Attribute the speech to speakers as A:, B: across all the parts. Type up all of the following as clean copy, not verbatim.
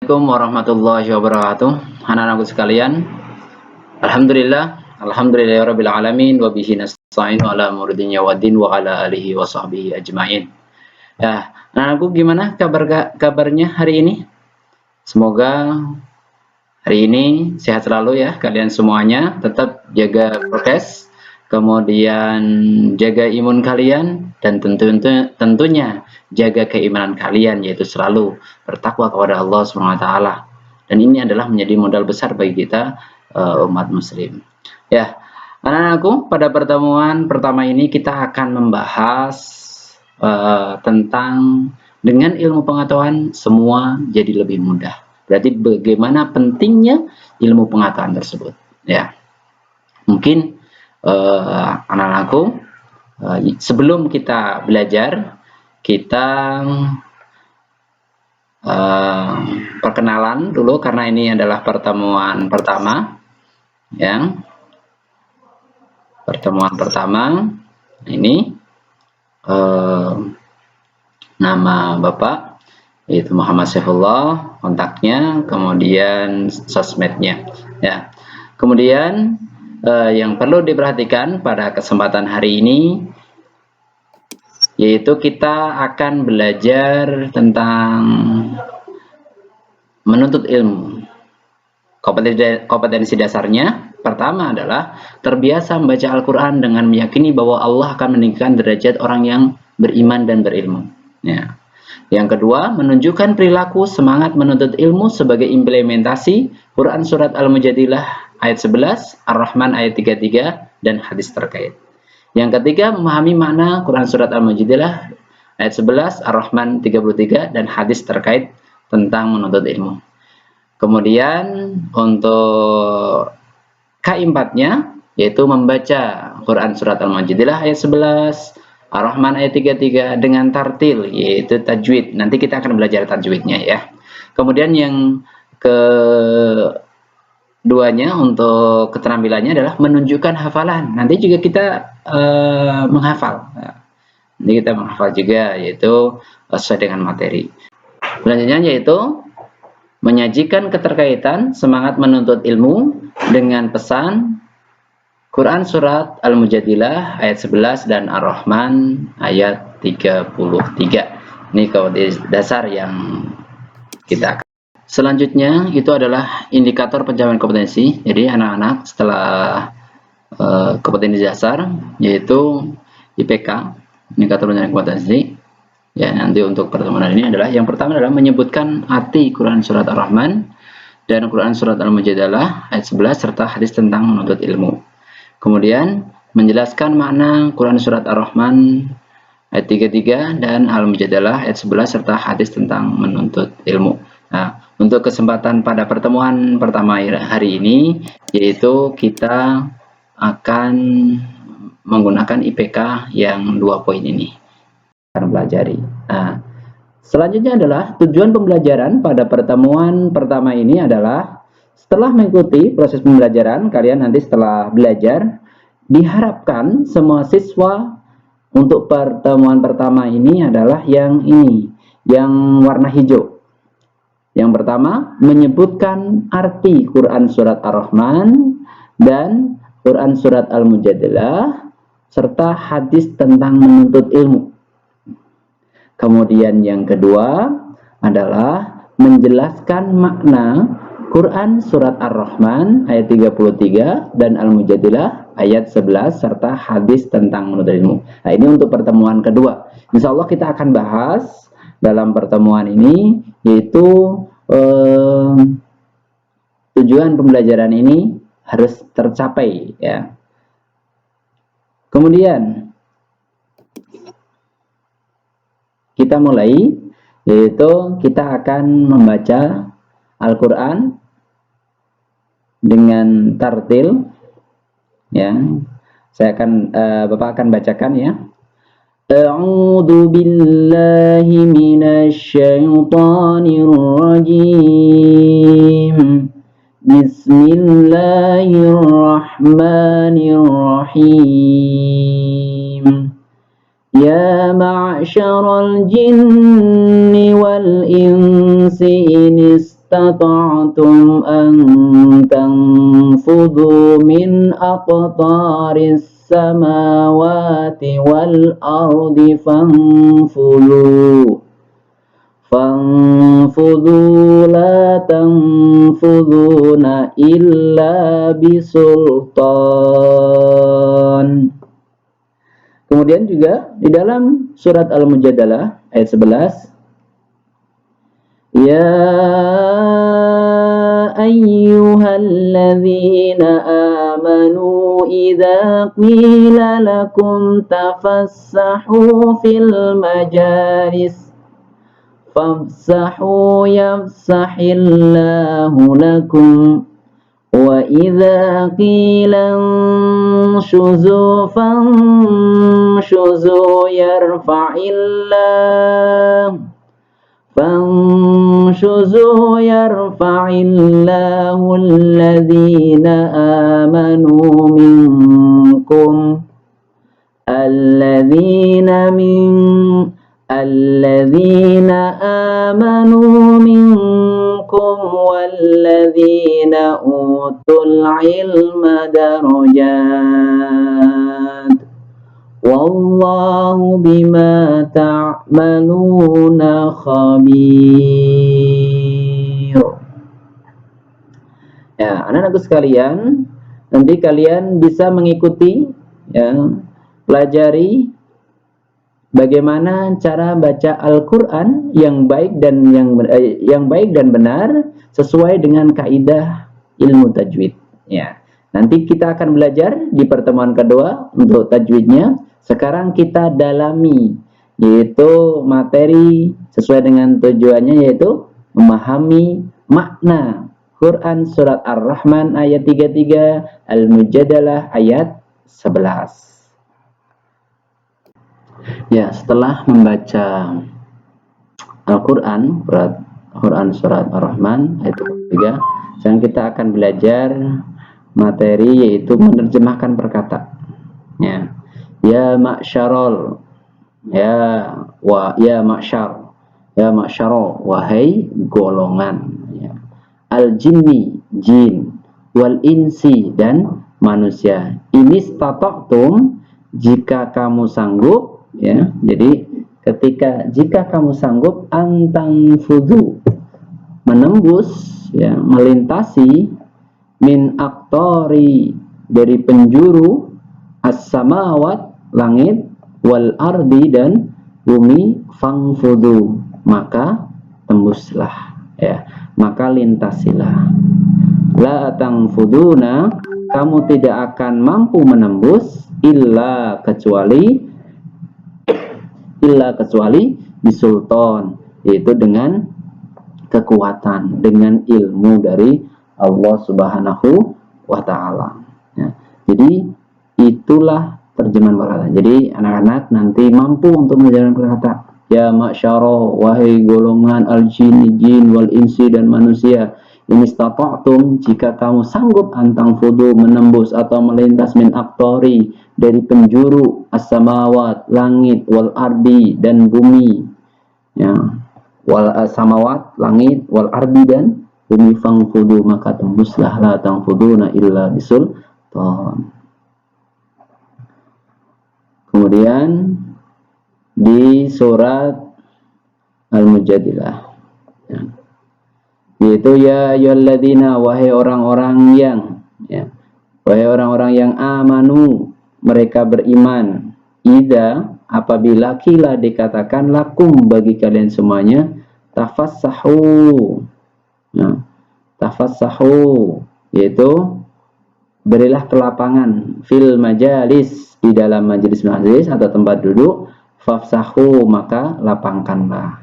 A: Assalamualaikum warahmatullahi wabarakatuh. Anak-anakku sekalian, alhamdulillahirabbil alamin wa bihi nasta'in ala muridinya waddin wa ala alihi wa sahbihi ajmain. Ya, anak-anakku gimana kabarnya hari ini? Semoga hari ini sehat selalu ya kalian semuanya, tetap jaga prokes, kemudian jaga imun kalian, dan tentunya jaga keimanan kalian, yaitu selalu bertakwa kepada Allah SWT. Dan ini adalah menjadi modal besar bagi kita umat muslim. Ya, anak-anakku, pada pertemuan pertama ini kita akan membahas tentang dengan ilmu pengetahuan semua jadi lebih mudah. Berarti bagaimana pentingnya ilmu pengetahuan tersebut. Ya, mungkin anak-anakku, sebelum kita belajar, kita perkenalan dulu karena ini adalah pertemuan pertama. Ya, pertemuan pertama ini nama Bapak yaitu Muhammad Saifullah, kontaknya, kemudian sosmednya. Ya, kemudian yang perlu diperhatikan pada kesempatan hari ini yaitu kita akan belajar tentang menuntut ilmu. Kompetensi dasarnya pertama adalah terbiasa membaca Al-Quran dengan meyakini bahwa Allah akan meninggikan derajat orang yang beriman dan berilmu. Ya. Yang kedua, menunjukkan perilaku semangat menuntut ilmu sebagai implementasi Quran Surat Al-Mujadilah ayat 11, Ar-Rahman ayat 33, dan hadis terkait. Yang ketiga, memahami makna Quran Surat Al-Mujadilah ayat 11, Ar-Rahman 33, dan hadis terkait tentang menuntut ilmu. Kemudian untuk K4-nya yaitu membaca Quran Surat Al-Mujadilah ayat 11, Ar-Rahman ayat 33 dengan tartil yaitu tajwid. Nanti kita akan belajar tajwidnya ya. Kemudian yang keduanya untuk keterampilannya adalah menunjukkan hafalan. Nanti juga kita menghafal. Nanti kita menghafal juga yaitu sesuai dengan materi. Selanjutnya yaitu menyajikan keterkaitan semangat menuntut ilmu dengan pesan Quran Surat Al-Mujadilah ayat 11 dan Ar-Rahman ayat 33. Ini kompetensi dasar yang kita akan. Selanjutnya itu adalah indikator pencapaian kompetensi. Jadi anak-anak setelah kompetensi dasar yaitu IPK, indikator pencapaian kompetensi. Ya, nanti untuk pertemuan ini adalah yang pertama adalah menyebutkan arti Quran Surat Ar-Rahman dan Quran Surat Al-Mujadilah ayat 11 serta hadis tentang menuntut ilmu. Kemudian menjelaskan makna Quran Surat Ar-Rahman ayat 33 dan Al-Mujadilah ayat 11 serta hadis tentang menuntut ilmu. Nah, untuk kesempatan pada pertemuan pertama hari ini yaitu kita akan menggunakan IPK yang 2 poin ini akan pelajari. Nah, selanjutnya adalah tujuan pembelajaran pada pertemuan pertama ini adalah setelah mengikuti proses pembelajaran, kalian nanti setelah belajar, diharapkan semua siswa untuk pertemuan pertama ini adalah yang ini, yang warna hijau. Yang pertama, menyebutkan arti Quran Surat Ar-Rahman dan Quran Surat Al-Mujadilah, serta hadis tentang menuntut ilmu. Kemudian yang kedua adalah menjelaskan makna Quran Surat Ar-Rahman ayat 33 dan Al-Mujadilah ayat 11 serta hadis tentang menuntut ilmu. Nah, ini untuk pertemuan kedua. Insya Allah kita akan bahas dalam pertemuan ini yaitu tujuan pembelajaran ini harus tercapai ya. Kemudian kita mulai yaitu kita akan membaca Al-Quran dengan tartil ya. Bapak akan bacakan ya. A'udzu billahi minasy syaithanir rajim. Bismillahirrahmanirrahim. Ya ma'syaral jinni wal insi in istata'tum an tanfudhu min aqtaris samawati wal ardi fanfudhu la tanfudhuna illa bisultan. Kemudian juga di dalam surat Al-Mujadalah ayat 11, ya ayyuhalladzina amanu idza qila lakum tafassahu fil majalis fafsahu yafsahillahu lakum wa idza qila shuzu fanshuzu yarfa'illahu alladhina amanu minkum walladhina utul ilma darajat wallahu bima ta'maluna khabir. Ya, anak-anakku sekalian, nanti kalian bisa mengikuti, ya, pelajari bagaimana cara baca Al-Qur'an yang baik dan benar sesuai dengan kaidah ilmu tajwid. Ya. Nanti kita akan belajar di pertemuan kedua untuk tajwidnya. Sekarang kita dalami, yaitu materi sesuai dengan tujuannya, yaitu memahami makna Quran surat Ar-Rahman ayat 33, Al-Mujadalah ayat 11. Ya, setelah membaca Al-Quran, Quran surat Ar-Rahman ayat 33, sekarang kita akan belajar materi yaitu menerjemahkan perkataan. Ya ma'syarol, ya ma'syaro, wahai golongan, ya. Al-jinni, jin, wal insi, dan manusia. Ini stata'tum, jika kamu sanggup, ya. Jadi jika kamu sanggup, antang fudu, menembus, ya, melintasi, min aktori, dari penjuru, as-samawat, langit, wal ardi, dan bumi, fangfudu, maka tembuslah, ya, maka lintasilah. La tangfuduna, kamu tidak akan mampu menembus, illa kecuali bisultan, yaitu dengan kekuatan, dengan ilmu dari Allah Subhanahu wa ta'ala, ya. Jadi itulah terjemahan perkataan. Jadi anak-anak nanti mampu untuk menjalankan perkataan. Ya ma'syaro, wahai golongan al-jin, jin, wal insi, dan manusia. Ini stata'tum, jika kamu sanggup, antang fudu, menembus atau melintas, min aktori, dari penjuru, as-samawat, langit, wal ardi, dan bumi, ya. Wal samawat, langit, wal ardi, dan bumi, fangfudu, maka tembuslah. La tangfuduna illa bisultan. Kemudian di surat Al-Mujadilah, ya, yaitu ya ayyuhalladzina, wahai orang-orang yang, ya, wahai orang-orang yang amanu, mereka beriman, idza, apabila kila, dikatakan, lakum, bagi kalian semuanya, tafassahu, ya, tafassahu, yaitu berilah kelapangan, fil majalis, di dalam majelis atau tempat duduk, fafsahu, maka lapangkanlah.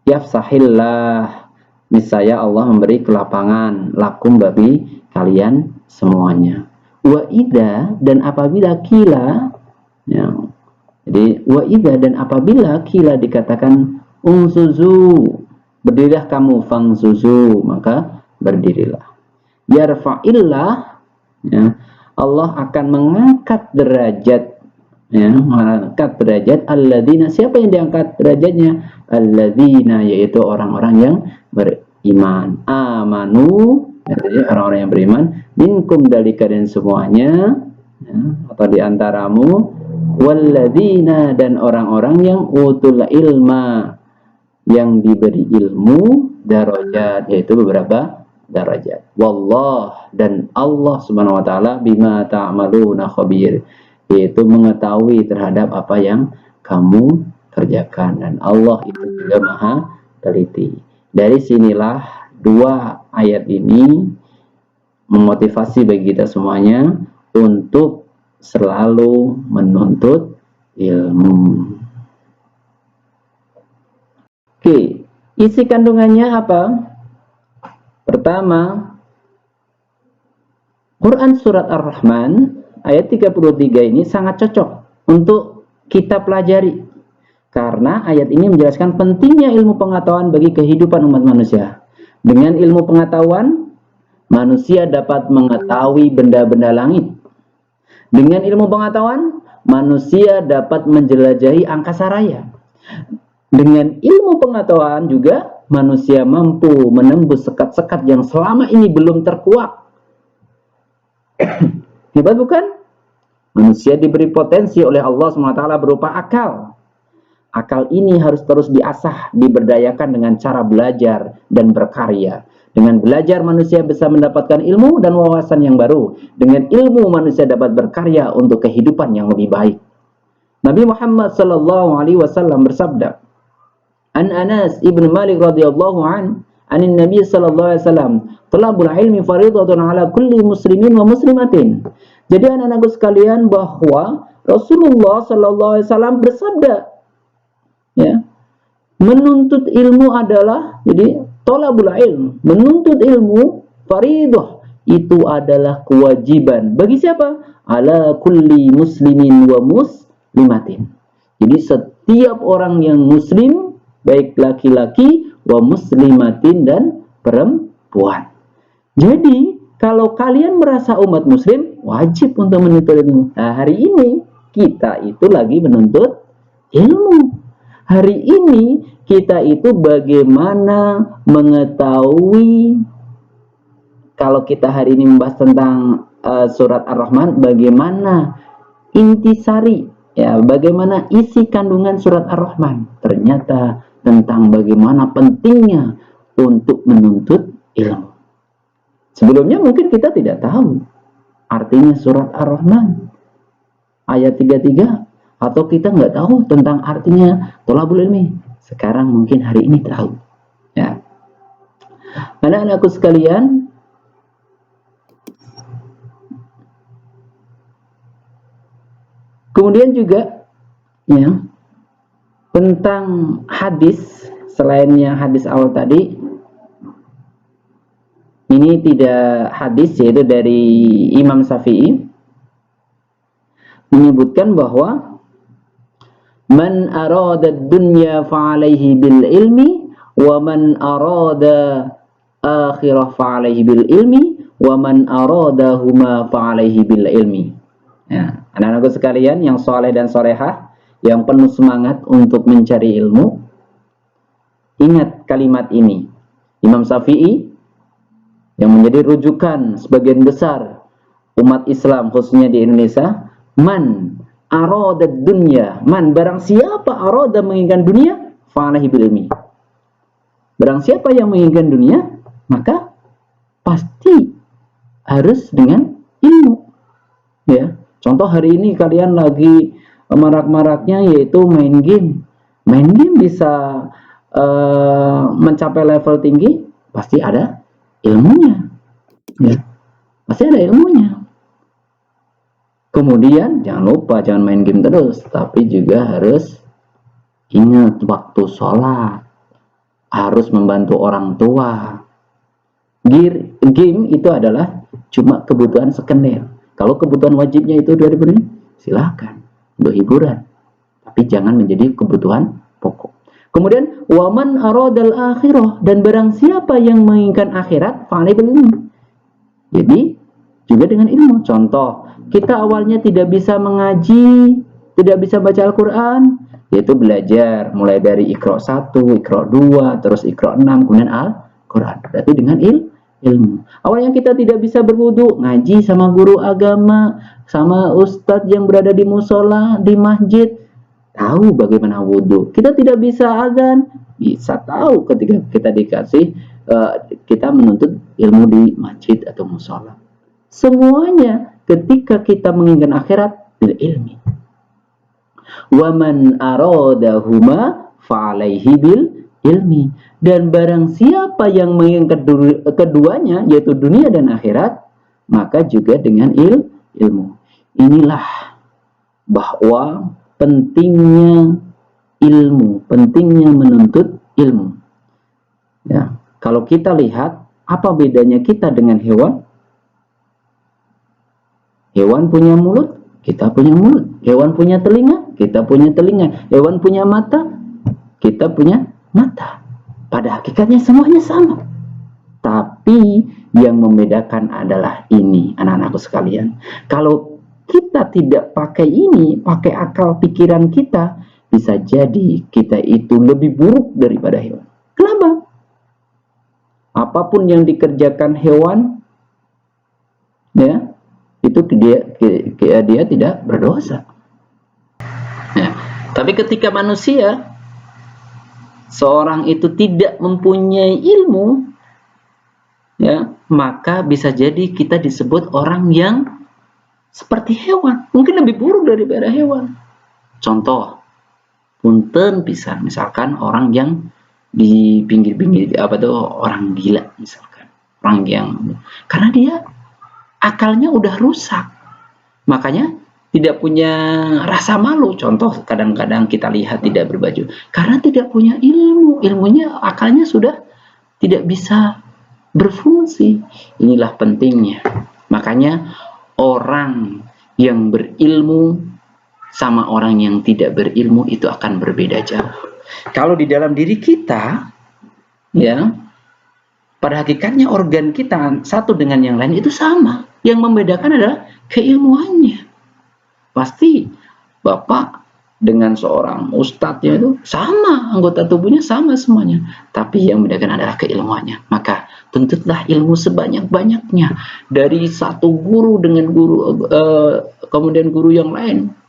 A: Yafsahillah, niscaya Allah memberi kelapangan, lakum, bagi kalian semuanya. Wa idza, dan apabila kila, ya, jadi wa idza, dan apabila kila, dikatakan unsuzu, berdirilah kamu, fangsuzu, maka berdirilah. Yarfa'illah, ya, Allah akan mengangkat derajat, ya, mengangkat derajat alladzina, siapa yang diangkat derajatnya? Alladzina, yaitu orang-orang yang iman. Amanu, jadi orang-orang yang beriman, minkum dari kalian semuanya, ya, atau di antaramu, walladzina, dan orang-orang yang utul ilma, yang diberi ilmu, darajat, yaitu beberapa darajat. Wallah, dan Allah Subhanahu wa taala bima ta'maluna khabir, yaitu mengetahui terhadap apa yang kamu kerjakan, dan Allah itu juga maha teliti. Dari sinilah dua ayat ini memotivasi bagi kita semuanya untuk selalu menuntut ilmu. Oke, isi kandungannya apa? Pertama, Quran Surat Ar-Rahman ayat 33 ini sangat cocok untuk kita pelajari, karena ayat ini menjelaskan pentingnya ilmu pengetahuan bagi kehidupan umat manusia. Dengan ilmu pengetahuan, manusia dapat mengetahui benda-benda langit. Dengan ilmu pengetahuan, manusia dapat menjelajahi angkasa raya. Dengan ilmu pengetahuan juga, manusia mampu menembus sekat-sekat yang selama ini belum terkuak. Hebat bukan? Manusia diberi potensi oleh Allah SWT berupa akal. Akal ini harus terus diasah, diberdayakan dengan cara belajar dan berkarya. Dengan belajar, manusia bisa mendapatkan ilmu dan wawasan yang baru. Dengan ilmu, manusia dapat berkarya untuk kehidupan yang lebih baik. Nabi Muhammad SAW bersabda, An Anas ibn Malik radhiyallahu an, anin Nabi sallallahu alaihi wasallam, talabul ilmi faridatun ala kulli muslimin wa muslimatin. Jadi anak-anakku sekalian, bahwa Rasulullah sallallahu alaihi wasallam bersabda, ya, menuntut ilmu adalah, jadi talabul ilm, menuntut ilmu, faridah, itu adalah kewajiban bagi siapa? Ala kulli muslimin wa muslimatin. Jadi setiap orang yang muslim, baik laki-laki, wa muslimatin, dan perempuan. Jadi kalau kalian merasa umat muslim, wajib untuk menuntut ilmu. Nah, hari ini kita itu lagi menuntut ilmu. Hari ini kita itu bagaimana mengetahui, kalau kita hari ini membahas tentang surat Ar-Rahman, bagaimana intisari, ya, bagaimana isi kandungan surat Ar-Rahman. Ternyata tentang bagaimana pentingnya untuk menuntut ilmu. Sebelumnya mungkin kita tidak tahu artinya surat Ar-Rahman ayat 33, atau kita nggak tahu tentang artinya thalabul ilmi. Sekarang mungkin hari ini tahu. Ya. Anak-anakku sekalian, kemudian juga, ya, tentang hadis, selain yang hadis awal tadi, ini tidak hadis, yaitu dari Imam Syafi'i, menyebutkan bahwa man arada dunya fa'alaihi bil ilmi, wa man arada akhirah fa'alaihi bil ilmi, wa man arada huma fa'alaihi bil ilmi. Ya, anak-anakku sekalian yang soleh dan solehah, yang penuh semangat untuk mencari ilmu, ingat kalimat ini. Imam Syafi'i yang menjadi rujukan sebagian besar umat Islam, khususnya di Indonesia, man arada dunya, man, barang siapa arada, menginginkan dunia, fa'alaihi bil ilmi. Barang siapa yang menginginkan dunia, maka pasti harus dengan ilmu. Ya, contoh hari ini kalian lagi marak-maraknya yaitu main game. Main game bisa mencapai level tinggi, pasti ada ilmunya. Ya, pasti ada ilmunya. Kemudian jangan lupa, jangan main game terus, tapi juga harus ingat waktu sholat, harus membantu orang tua. Game itu adalah cuma kebutuhan sekunder. Kalau kebutuhan wajibnya itu 2000 ini, silahkan untuk hiburan, tapi jangan menjadi kebutuhan pokok. Kemudian waman aradal akhirah, dan barang siapa yang menginginkan akhirat, fa'alaihi bil ilmi. Jadi juga dengan ilmu. Contoh, kita awalnya tidak bisa mengaji, tidak bisa baca Al-Quran, yaitu belajar mulai dari Iqra 1, Iqra 2, terus Iqra 6, kemudian Quran. Berarti dengan ilmu. Awalnya kita tidak bisa berwudu, ngaji sama guru agama, sama ustadz yang berada di musola, di masjid, tahu bagaimana wudu. Kita tidak bisa azan, bisa tahu ketika kita dikasih kita menuntut ilmu di masjid atau musola. Semuanya ketika kita menginginkan akhirat bil ilmi. Wa man aradahuma fa'alaihi bil ilmi. Dan barang siapa yang menginginkan keduanya, yaitu dunia dan akhirat, maka juga dengan ilmu. Inilah bahwa pentingnya ilmu, pentingnya menuntut ilmu. Ya, kalau kita lihat apa bedanya kita dengan hewan? Hewan punya mulut, kita punya mulut. Hewan punya telinga, kita punya telinga. Hewan punya mata, kita punya mata. Pada hakikatnya semuanya sama. Tapi yang membedakan adalah ini, anak-anakku sekalian. Kalau kita tidak pakai ini, pakai akal pikiran kita, bisa jadi kita itu lebih buruk daripada hewan. Kenapa? Apapun yang dikerjakan hewan, ya, itu dia tidak berdosa. Ya. Tapi ketika manusia, seorang itu tidak mempunyai ilmu, ya, maka bisa jadi kita disebut orang yang seperti hewan, mungkin lebih buruk daripada hewan. Contoh, punten pisan, misalkan orang yang di pinggir-pinggir orang gila misalkan, orang yang karena dia akalnya udah rusak, makanya tidak punya rasa malu. Contoh, kadang-kadang kita lihat tidak berbaju karena tidak punya ilmu, ilmunya, akalnya sudah tidak bisa berfungsi. Inilah pentingnya. Makanya orang yang berilmu sama orang yang tidak berilmu itu akan berbeda jauh. Kalau di dalam diri kita, ya, pada hakikatnya organ kita satu dengan yang lain itu sama. Yang membedakan adalah keilmuannya. Pasti Bapak dengan seorang ustadznya itu sama, anggota tubuhnya sama semuanya, tapi yang membedakan adalah keilmuannya. Maka tuntutlah ilmu sebanyak-banyaknya dari satu guru dengan guru kemudian guru yang lain.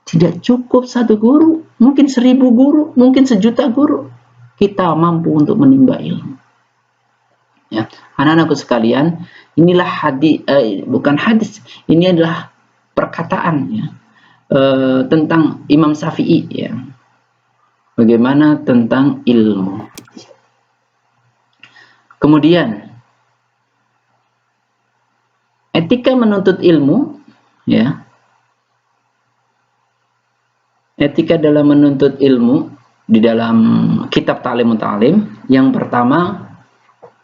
A: Tidak cukup satu guru, mungkin 1000 guru, mungkin 1.000.000 guru. Kita mampu untuk menimba ilmu. Ya, anak-anakku sekalian, inilah bukan hadis, ini adalah perkataan, ya, tentang Imam Syafi'i, ya. Bagaimana tentang ilmu. Kemudian etika menuntut ilmu, ya. Etika dalam menuntut ilmu di dalam kitab Ta'limut Ta'lim, yang pertama,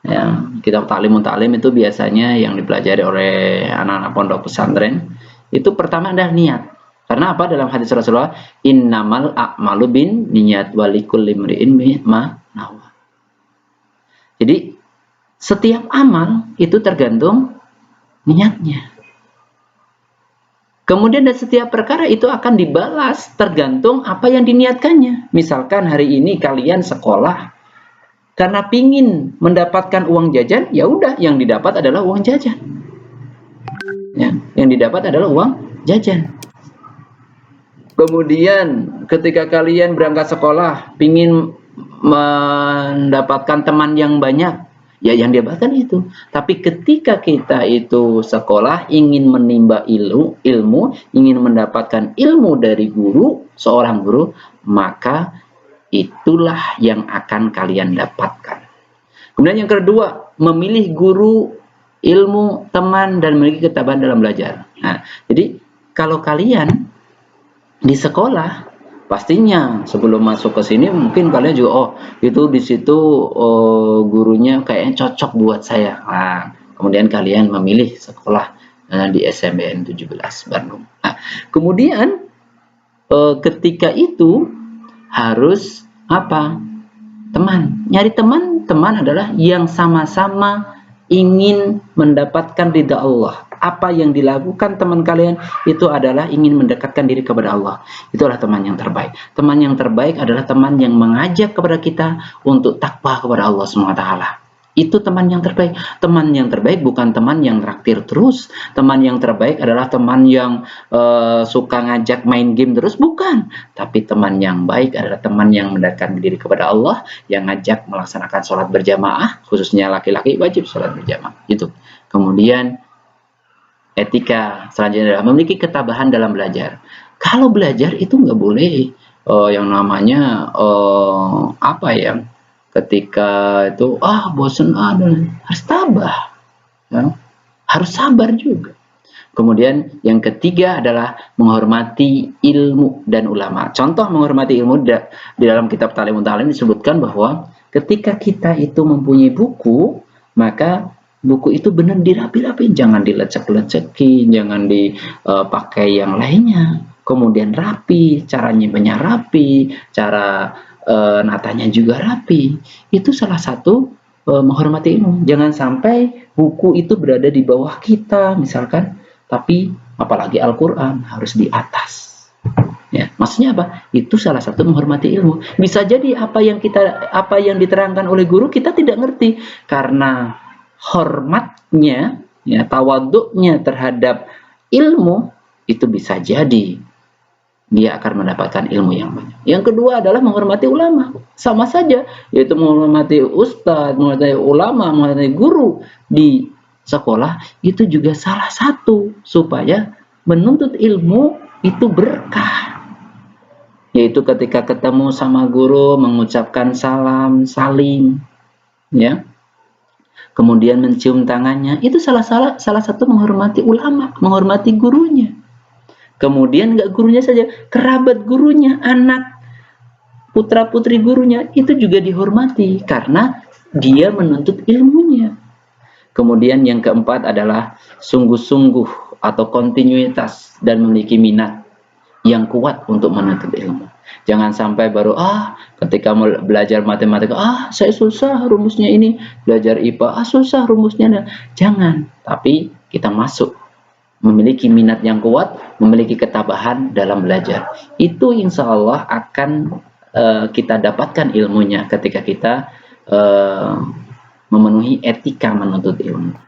A: ya, kitab Ta'limut Ta'lim itu biasanya yang dipelajari oleh anak-anak pondok pesantren. Itu pertama adalah niat. Karena apa? Dalam hadis Rasulullah, innamal a'malu bin niat walikulli imri'in ma nawa. Jadi setiap amal itu tergantung niatnya. Kemudian dari setiap perkara itu akan dibalas tergantung apa yang diniatkannya. Misalkan hari ini kalian sekolah karena pingin mendapatkan uang jajan, ya udah, yang didapat adalah uang jajan. Ya, yang didapat adalah uang jajan. Kemudian ketika kalian berangkat sekolah, pingin mendapatkan teman yang banyak, ya yang didapatkan itu. Tapi ketika kita itu sekolah, ingin menimba ilmu, ingin mendapatkan ilmu dari guru, seorang guru, maka itulah yang akan kalian dapatkan. Kemudian yang kedua, memilih guru, ilmu, teman, dan memiliki ketabahan dalam belajar. Nah, jadi kalau kalian di sekolah, pastinya sebelum masuk ke sini mungkin kalian juga itu di situ gurunya kayaknya cocok buat saya. Nah, kemudian kalian memilih sekolah di SMBN 17 Bandung. Nah, kemudian ketika itu harus apa? Teman. Nyari teman adalah yang sama-sama ingin mendapatkan ridha Allah. Apa yang dilakukan teman kalian itu adalah ingin mendekatkan diri kepada Allah. Itulah teman yang terbaik. Teman yang terbaik adalah teman yang mengajak kepada kita untuk takwa kepada Allah SWT. Itu teman yang terbaik. Teman yang terbaik bukan teman yang traktir terus. Teman yang terbaik adalah teman yang suka ngajak main game terus, bukan. Tapi teman yang baik adalah teman yang mendekatkan diri kepada Allah, yang ngajak melaksanakan sholat berjamaah, khususnya laki-laki wajib sholat berjamaah. Itu. Kemudian etika selanjutnya adalah memiliki ketabahan dalam belajar. Kalau belajar itu nggak boleh yang namanya apa ya? Ketika itu bosan dan harus tabah, ya. Harus sabar juga. Kemudian yang ketiga adalah menghormati ilmu dan ulama. Contoh menghormati ilmu di dalam kitab Ta'limun Ta'lim disebutkan bahwa ketika kita itu mempunyai buku, maka buku itu benar dirapi-rapi, jangan dilecek-lecekin, jangan dipakai yang lainnya. Kemudian rapi, cara nyimpennya rapi, cara natanya juga rapi. Itu salah satu menghormati ilmu. Jangan sampai buku itu berada di bawah kita, misalkan, tapi apalagi Al-Quran harus di atas. Ya, maksudnya apa? Itu salah satu menghormati ilmu. Bisa jadi apa yang diterangkan oleh guru kita tidak ngerti karena hormatnya, ya, tawaduknya terhadap ilmu itu bisa jadi dia akan mendapatkan ilmu yang banyak. Yang kedua adalah menghormati ulama. Sama saja, yaitu menghormati ustadz, menghormati ulama, menghormati guru di sekolah, itu juga salah satu supaya menuntut ilmu itu berkah. Yaitu ketika ketemu sama guru, mengucapkan salam, salim, ya. Kemudian mencium tangannya, itu salah satu menghormati ulama, menghormati gurunya. Kemudian nggak gurunya saja, kerabat gurunya, anak, putra-putri gurunya, itu juga dihormati karena dia menuntut ilmunya. Kemudian yang keempat adalah sungguh-sungguh atau kontinuitas dan memiliki minat yang kuat untuk menuntut ilmu. Jangan sampai baru ketika mau belajar matematika, saya susah rumusnya ini, belajar IPA, susah rumusnya. Jangan, tapi kita masuk memiliki minat yang kuat, memiliki ketabahan dalam belajar. Itu insya Allah akan kita dapatkan ilmunya ketika kita memenuhi etika menuntut ilmu.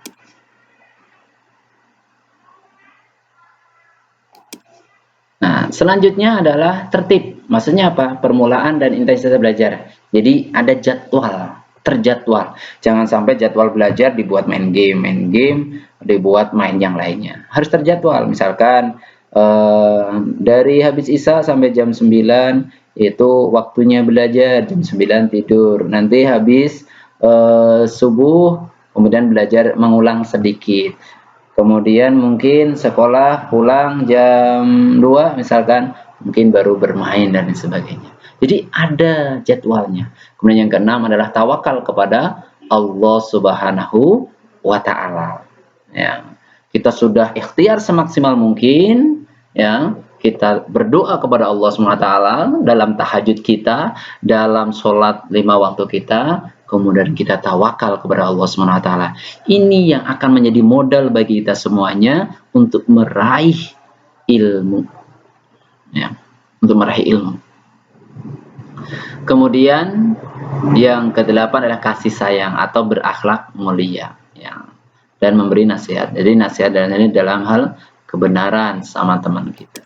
A: Nah, selanjutnya adalah tertib. Maksudnya apa? Permulaan dan intensitas belajar. Jadi ada jadwal, terjadwal. Jangan sampai jadwal belajar dibuat main game, dibuat main yang lainnya. Harus terjadwal. Misalkan dari habis Isya sampai jam 9 itu waktunya belajar, jam 9 tidur. Nanti habis subuh kemudian belajar mengulang sedikit. Kemudian mungkin sekolah pulang jam 2 misalkan, mungkin baru bermain dan sebagainya. Jadi ada jadwalnya. Kemudian yang keenam adalah tawakal kepada Allah Subhanahu wa taala. Ya. Kita sudah ikhtiar semaksimal mungkin, ya. Kita berdoa kepada Allah Subhanahu wa taala dalam tahajud kita, dalam sholat 5 waktu kita, kemudian kita tawakal kepada Allah Subhanahu wa taala. Ini yang akan menjadi modal bagi kita semuanya untuk meraih ilmu. Ya, untuk meraih ilmu. Kemudian yang kedelapan adalah kasih sayang atau berakhlak mulia, ya. Dan memberi nasihat. Jadi nasihat ini dalam hal kebenaran sama teman kita.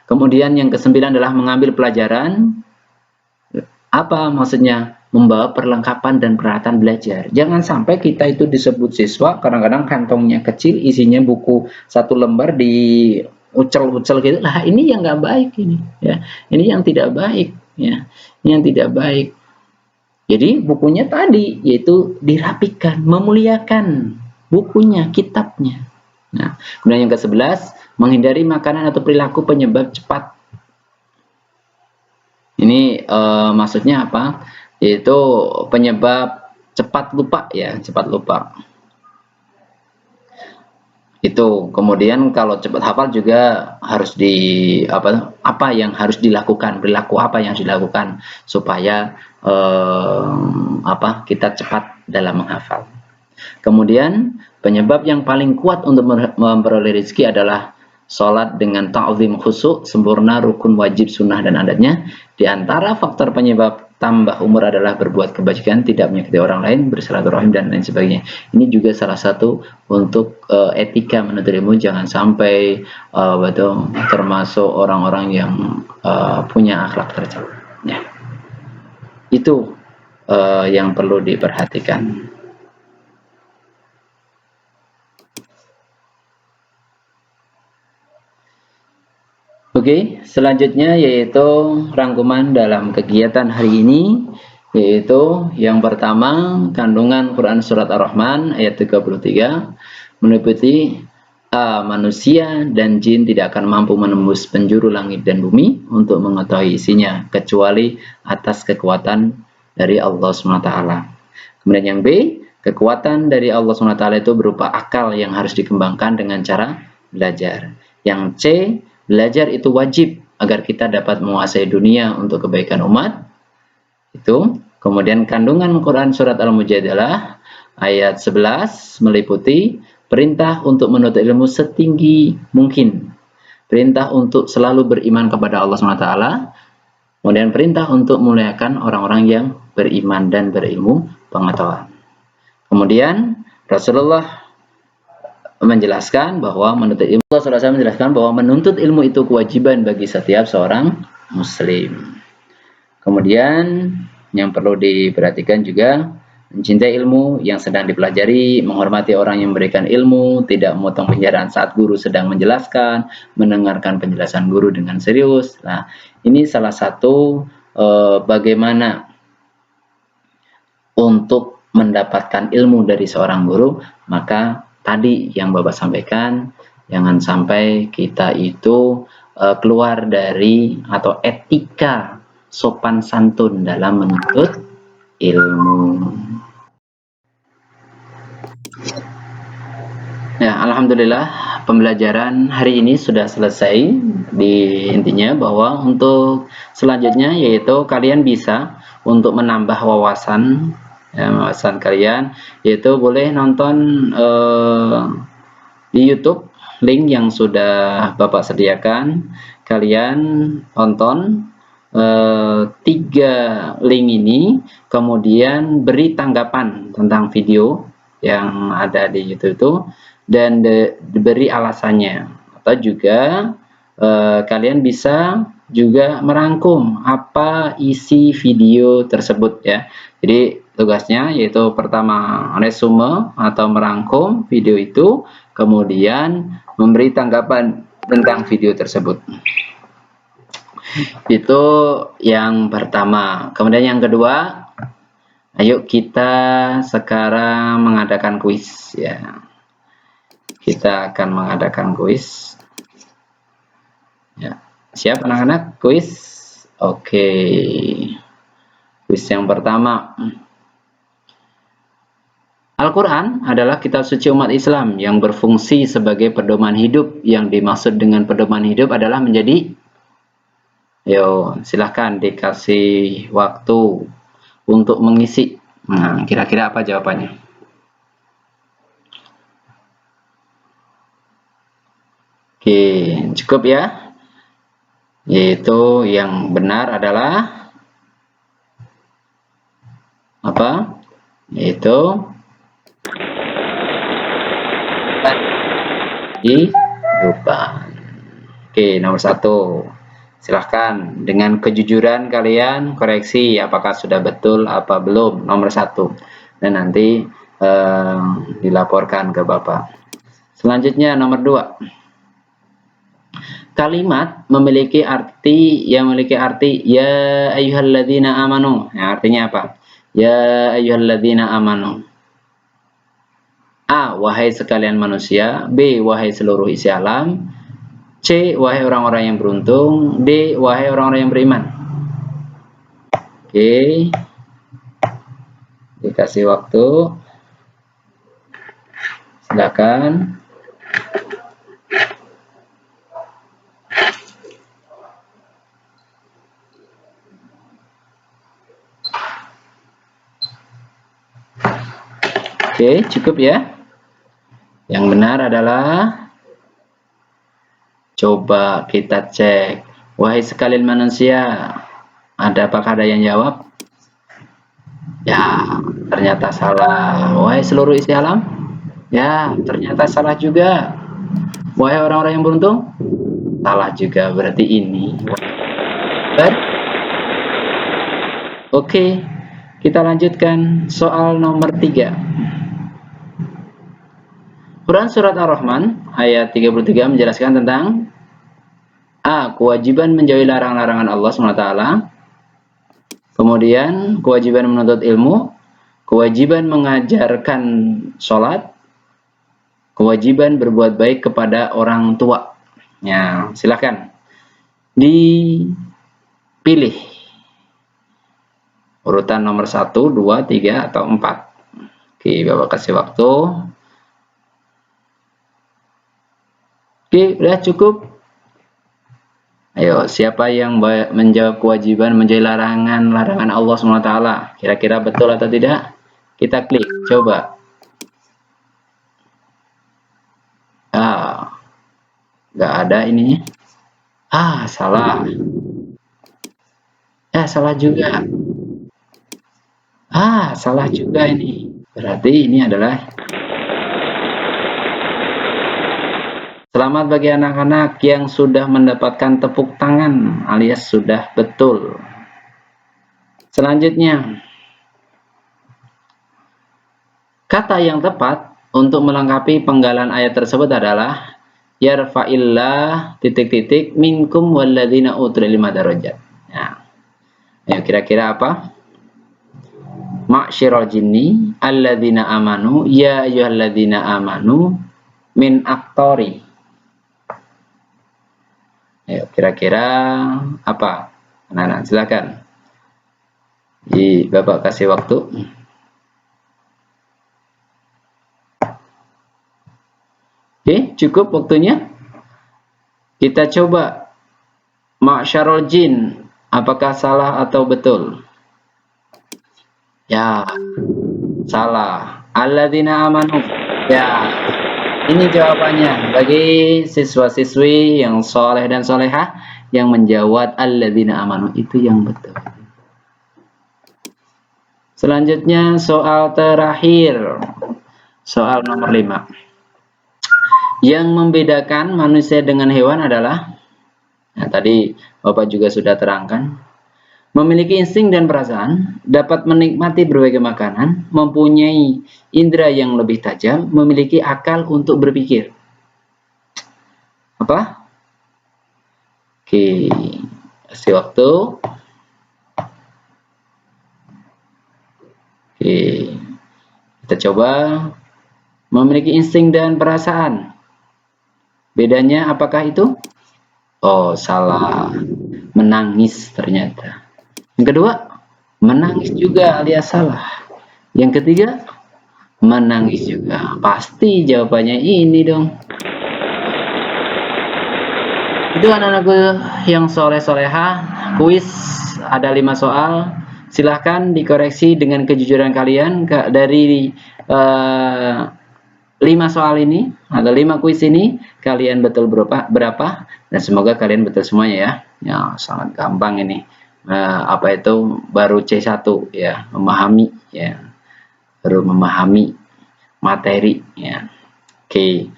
A: Kemudian yang kesembilan adalah mengambil pelajaran. Apa maksudnya? Membawa perlengkapan dan peralatan belajar. Jangan sampai kita itu disebut siswa, kadang-kadang kantongnya kecil, isinya buku 1 lembar di ucel-ucel gitu. Lah ini yang nggak baik ini, ya. Ini yang tidak baik, ya. Ini yang tidak baik. Jadi bukunya tadi yaitu dirapikan, memuliakan bukunya, kitabnya. Nah, kemudian yang ke-11, menghindari makanan atau perilaku penyebab cepat. Ini maksudnya apa? Yaitu penyebab cepat lupa, ya, cepat lupa. Itu kemudian kalau cepat hafal juga harus apa yang harus dilakukan, perilaku apa yang harus dilakukan supaya kita cepat dalam menghafal. Kemudian penyebab yang paling kuat untuk memperoleh rezeki adalah sholat dengan ta'zim khusyuk, sempurna rukun wajib sunnah dan adatnya. Di antara faktor penyebab tambah umur adalah berbuat kebajikan, tidak menyakiti orang lain, bersilaturahim dan lain sebagainya. Ini juga salah satu untuk etika menuntut ilmu, jangan sampai termasuk orang-orang yang punya akhlak tercela. Ya. Itu yang perlu diperhatikan. Oke, selanjutnya yaitu rangkuman dalam kegiatan hari ini, yaitu yang pertama, kandungan Quran Surat Ar-Rahman ayat 33 meliputi manusia dan jin tidak akan mampu menembus penjuru langit dan bumi untuk mengetahui isinya kecuali atas kekuatan dari Allah SWT. Kemudian yang B, kekuatan dari Allah SWT itu berupa akal yang harus dikembangkan dengan cara belajar. Yang C, belajar itu wajib agar kita dapat menguasai dunia untuk kebaikan umat. Itu. Kemudian kandungan Quran Surat Al-Mujadalah ayat 11 meliputi perintah untuk menuntut ilmu setinggi mungkin. Perintah untuk selalu beriman kepada Allah SWT. Kemudian perintah untuk memuliakan orang-orang yang beriman dan berilmu pengetahuan. Kemudian Rasulullah menjelaskan bahwa menuntut ilmu, Rasulullah menjelaskan bahwa menuntut ilmu itu kewajiban bagi setiap seorang muslim. Kemudian yang perlu diperhatikan juga, mencintai ilmu yang sedang dipelajari, menghormati orang yang memberikan ilmu, tidak memotong penjelasan saat guru sedang menjelaskan, mendengarkan penjelasan guru dengan serius. Nah, ini salah satu bagaimana untuk mendapatkan ilmu dari seorang guru. Maka tadi yang Bapak sampaikan, jangan sampai kita itu keluar dari atau etika sopan santun dalam menuntut ilmu. Ya, alhamdulillah pembelajaran hari ini sudah selesai. Di intinya bahwa untuk selanjutnya yaitu kalian bisa untuk menambah wawasan, wawasan kalian, yaitu boleh nonton di YouTube link yang sudah Bapak sediakan. Kalian tonton 3 link ini, kemudian beri tanggapan tentang video yang ada di YouTube itu, dan diberi alasannya. Atau juga kalian bisa juga merangkum apa isi video tersebut ya. Jadi tugasnya yaitu pertama resume atau merangkum video itu, kemudian memberi tanggapan tentang video tersebut. Itu yang pertama. Kemudian yang kedua, ayo kita sekarang mengadakan kuis ya. Kita akan mengadakan kuis. Ya. Siap anak-anak? Kuis. Oke. Kuis yang pertama. Al-Quran adalah kitab suci umat Islam yang berfungsi sebagai pedoman hidup. Yang dimaksud dengan pedoman hidup adalah menjadi, yo silahkan dikasih waktu untuk mengisi. Nah, kira-kira apa jawabannya? Oke, cukup ya. Yaitu yang benar adalah apa? Yaitu kehidupan. Oke, nomor 1. Silahkan dengan kejujuran kalian koreksi apakah sudah betul apa belum, nomor 1. Dan nanti dilaporkan ke Bapak. Selanjutnya nomor 2. Kalimat memiliki arti ya ayyuhalladzina amanu. Nah, artinya apa? Ya ayyuhalladzina amanu. A, wahai sekalian manusia. B, wahai seluruh isi alam. C, wahai orang-orang yang beruntung. D, wahai orang-orang yang beriman. Oke. Dikasih waktu. Silakan. Oke, cukup ya. Yang benar adalah, coba kita cek. Wahai sekalian manusia, apakah ada yang jawab? Ya, ternyata salah. Wahai seluruh isi alam. Ya, ternyata salah juga. Wahai orang-orang yang beruntung. Salah juga, berarti ini. Oke, kita lanjutkan soal nomor 3. Quran Surat Ar-Rahman ayat 33 menjelaskan tentang A. Kewajiban menjauhi larangan-larangan Allah SWT. Kemudian kewajiban menuntut ilmu, kewajiban mengajarkan sholat, kewajiban berbuat baik kepada orang tua. Ya, silakan dipilih urutan nomor 1, 2, 3, atau 4. Oke, Bapak kasih waktu. Oke, udah cukup. Ayo, siapa yang menjawab kewajiban menjauhi larangan Allah SWT? Kira-kira betul atau tidak? Kita klik, coba. Nggak ada ininya. Salah. Salah juga. Salah juga ini. Berarti ini adalah selamat bagi anak-anak yang sudah mendapatkan tepuk tangan alias sudah betul. Selanjutnya, kata yang tepat untuk melengkapi penggalan ayat tersebut adalah yarfa'illah ... minkum walladzina utul ilma darajat. Nah, ayo kira-kira apa? Ma'syiral jinni alladzina amanu ya ayyuhalladzina amanu min aktori. Ayo kira-kira apa? Nah, silakan. Bapak kasih waktu. Oke, cukup waktunya. Kita coba ma'syarul jin, apakah salah atau betul? Ya, salah. Alladzina amanu. Ya, ini jawabannya bagi siswa-siswi yang soleh dan solehah yang menjawab alladzina amanu, itu yang betul. Selanjutnya soal terakhir, soal nomor 5. Yang membedakan manusia dengan hewan adalah, nah tadi Bapak juga sudah terangkan, memiliki insting dan perasaan, dapat menikmati berbagai makanan, mempunyai indera yang lebih tajam, memiliki akal untuk berpikir. Apa? Oke, kasih waktu. Oke, kita coba. Memiliki insting dan perasaan. Bedanya apakah itu? Oh, salah. Menangis ternyata. Yang kedua, menangis juga alias salah. Yang ketiga, menangis juga. Pasti jawabannya ini dong. Itu anak-anakku yang soleh-solehah. Kuis ada 5 soal. Silahkan dikoreksi dengan kejujuran kalian dari 5 soal ini atau 5 kuis ini kalian betul berapa, dan semoga kalian betul semuanya ya. Ya, sangat gampang ini. Apa itu baru C1 ya, memahami ya. Baru memahami materi ya. Oke.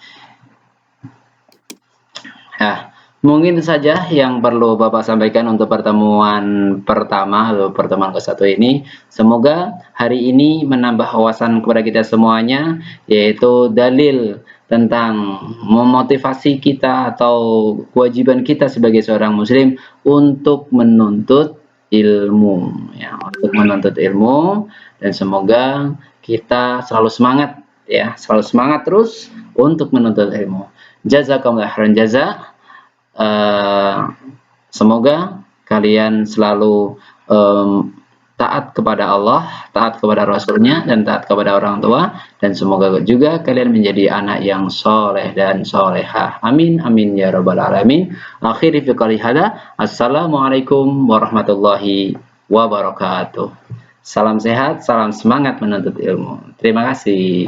A: Nah, mungkin itu saja yang perlu Bapak sampaikan untuk pertemuan pertama atau pertemuan ke-1 ini. Semoga hari ini menambah wawasan kepada kita semuanya, yaitu dalil tentang memotivasi kita atau kewajiban kita sebagai seorang muslim untuk menuntut ilmu ya, untuk menuntut ilmu, dan semoga kita selalu semangat ya, selalu semangat terus untuk menuntut ilmu. Jazakumullah khairan jazaa. Semoga kalian selalu taat kepada Allah, taat kepada Rasulnya, dan taat kepada orang tua, dan semoga juga kalian menjadi anak yang soleh dan solehah. Amin amin ya rabbal alamin. Akhiri fi qouli hadza, assalamualaikum warahmatullahi wabarakatuh. Salam sehat, salam semangat menuntut ilmu. Terima kasih.